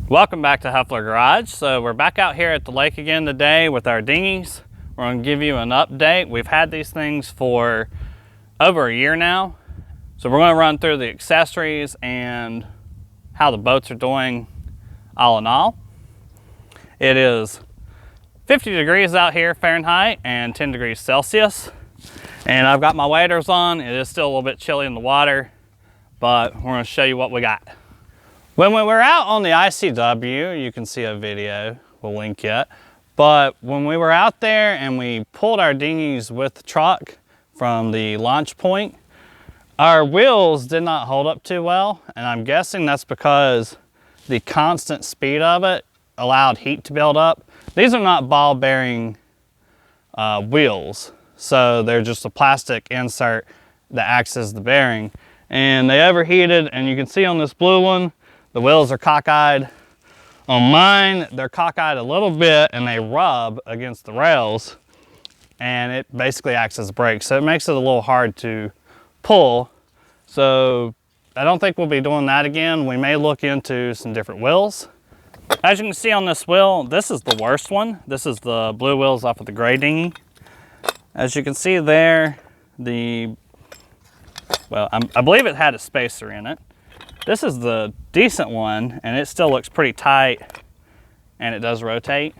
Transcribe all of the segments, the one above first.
Welcome back to Huffler Garage. So we're back out here at the lake again today with our dinghies. We're going to give you an update. We've had these things for over a year now. So we're going to run through the accessories and how the boats are doing all in all. It is 50 degrees out here Fahrenheit and 10 degrees Celsius. And I've got my waders on. It is still a little bit chilly in the water, but we're going to show you what we got. When we were out on the ICW, you can see a video, we'll link it. But when we were out there and we pulled our dinghies with the truck from the launch point, our wheels did not hold up too well. And I'm guessing that's because the constant speed of it allowed heat to build up. These are not ball bearing wheels. So they're just a plastic insert that acts as the bearing. And they overheated, and you can see on this blue one, the wheels are cockeyed. On mine, they're cockeyed a little bit and they rub against the rails and it basically acts as a brake. So it makes it a little hard to pull. So I don't think we'll be doing that again. We may look into some different wheels. As you can see on this wheel, this is the worst one. This is the blue wheels off of the gray dinghy. As you can see there, I believe it had a spacer in it. This is the decent one, and it still looks pretty tight, and it does rotate.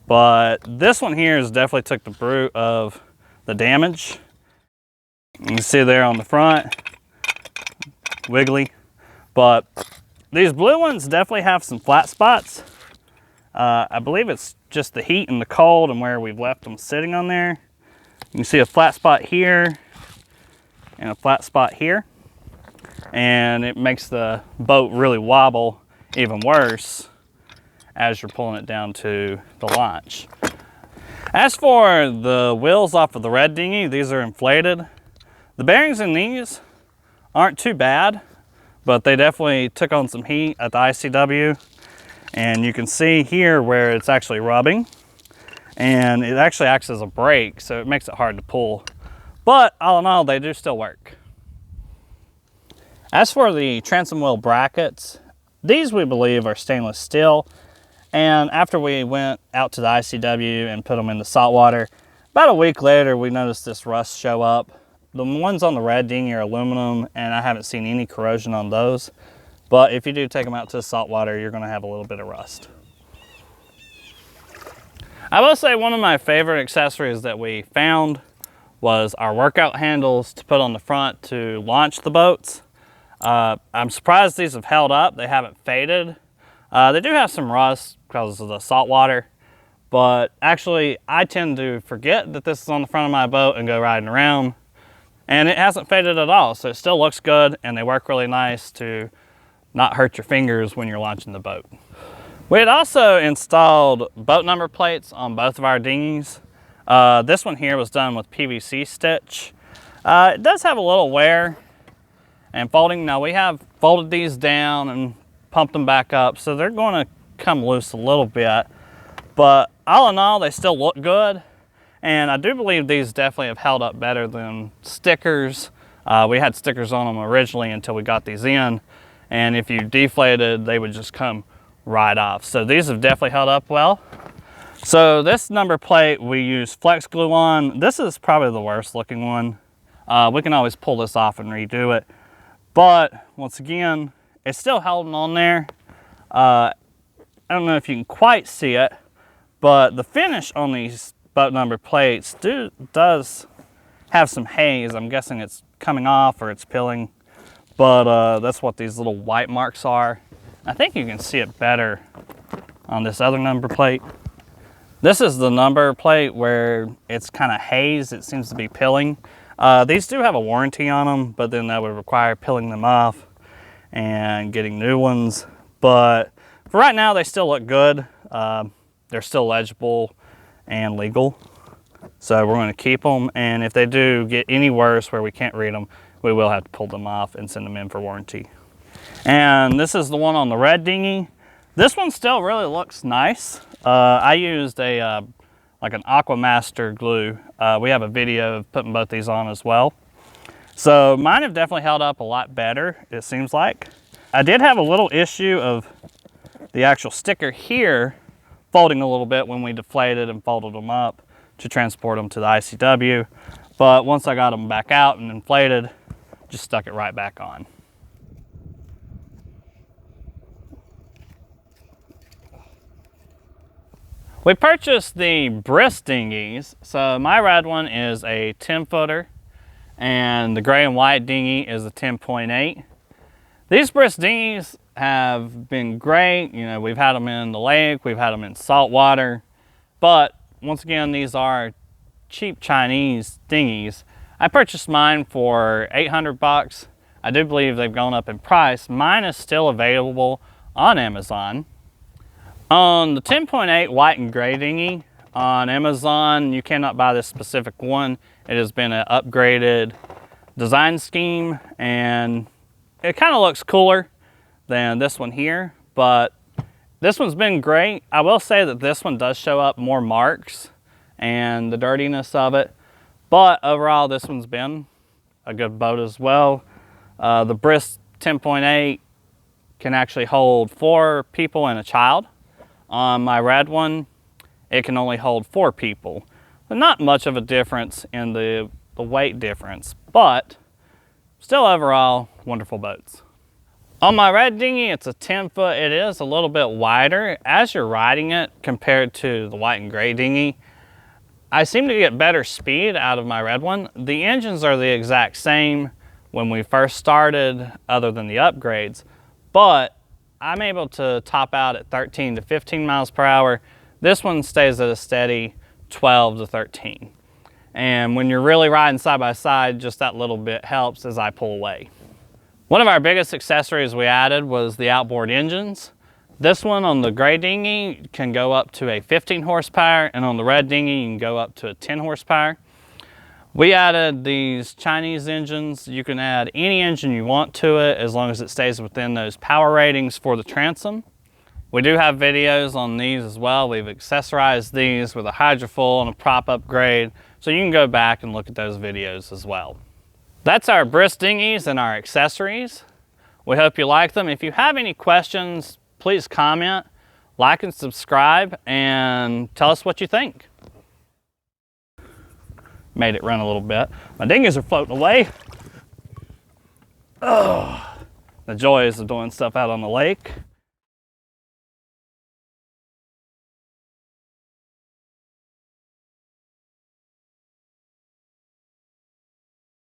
But this one here is definitely took the brunt of the damage. You can see there on the front, wiggly. But these blue ones definitely have some flat spots. I believe it's just the heat and the cold and where we've left them sitting on there. You can see a flat spot here and a flat spot here. And it makes the boat really wobble even worse as you're pulling it down to the launch. As for the wheels off of the red dinghy, these are inflated. The bearings in these aren't too bad, but they definitely took on some heat at the ICW. And you can see here where it's actually rubbing, and it actually acts as a brake, so it makes it hard to pull. But all in all, they do still work. As for the transom wheel brackets, these we believe are stainless steel. And after we went out to the ICW and put them in the salt water, about a week later we noticed this rust show up. The ones on the red dinghy are aluminum, and I haven't seen any corrosion on those. But if you do take them out to the salt water, you're going to have a little bit of rust. I will say one of my favorite accessories that we found was our workout handles to put on the front to launch the boats. I'm surprised these have held up. They haven't faded. They do have some rust because of the salt water, but actually I tend to forget that this is on the front of my boat and go riding around, and it hasn't faded at all. So it still looks good, and they work really nice to not hurt your fingers when you're launching the boat. We had also installed boat number plates on both of our dinghies. This one here was done with PVC stitch. It does have a little wear and folding. Now we have folded these down and pumped them back up, so they're going to come loose a little bit. But all in all, they still look good. And I do believe these definitely have held up better than stickers. We had stickers on them originally until we got these in. And if you deflated, they would just come right off. So these have definitely held up well. So this number plate we use flex glue on. This is probably the worst looking one. We can always pull this off and redo it. But once again, it's still holding on there. I don't know if you can quite see it, but the finish on these boat number plates does have some haze. I'm guessing it's coming off or it's peeling. But that's what these little white marks are. I think you can see it better on this other number plate. This is the number plate where it's kind of haze. It seems to be peeling. These do have a warranty on them, but then that would require peeling them off and getting new ones. But for right now, they still look good. They're still legible and legal. So we're going to keep them. And if they do get any worse where we can't read them, we will have to pull them off and send them in for warranty. And this is the one on the red dinghy. This one still really looks nice. I used a like an Aquamaster glue. We have a video of putting both these on as well. So mine have definitely held up a lot better, it seems like. I did have a little issue of the actual sticker here folding a little bit when we deflated and folded them up to transport them to the ICW. But once I got them back out and inflated, just stuck it right back on. We purchased the BRIS Dinghies. So my red one is a 10-footer and the gray and white dinghy is a 10.8. These BRIS Dinghies have been great. You know, we've had them in the lake, we've had them in salt water, but once again, these are cheap Chinese dinghies. I purchased mine for 800 bucks. I do believe they've gone up in price. Mine is still available on Amazon. On the 10.8 white and gray dinghy on Amazon, you cannot buy this specific one. It has been an upgraded design scheme and it kind of looks cooler than this one here, but this one's been great. I will say that this one does show up more marks and the dirtiness of it, but overall this one's been a good boat as well. The BRIS 10.8 can actually hold 4 people and a child. On my red one, it can only hold 4 people. Not much of a difference in the weight difference, but still overall wonderful boats. On my red dinghy, it's a 10-foot. It is a little bit wider as you're riding it compared to the white and gray dinghy. I seem to get better speed out of my red one. The engines are the exact same when we first started, other than the upgrades, but I'm able to top out at 13 to 15 miles per hour. This one stays at a steady 12 to 13. And when you're really riding side by side, just that little bit helps as I pull away. One of our biggest accessories we added was the outboard engines. This one on the gray dinghy can go up to a 15 horsepower, and on the red dinghy you can go up to a 10 horsepower. We added these Chinese engines. You can add any engine you want to it as long as it stays within those power ratings for the transom. We do have videos on these as well. We've accessorized these with a hydrofoil and a prop upgrade, so you can go back and look at those videos as well. That's our BRIS dinghies and our accessories. We hope you like them. If you have any questions, please comment, like and subscribe, and tell us what you think. Made it run a little bit. My dinghies are floating away. Oh, the joys of doing stuff out on the lake.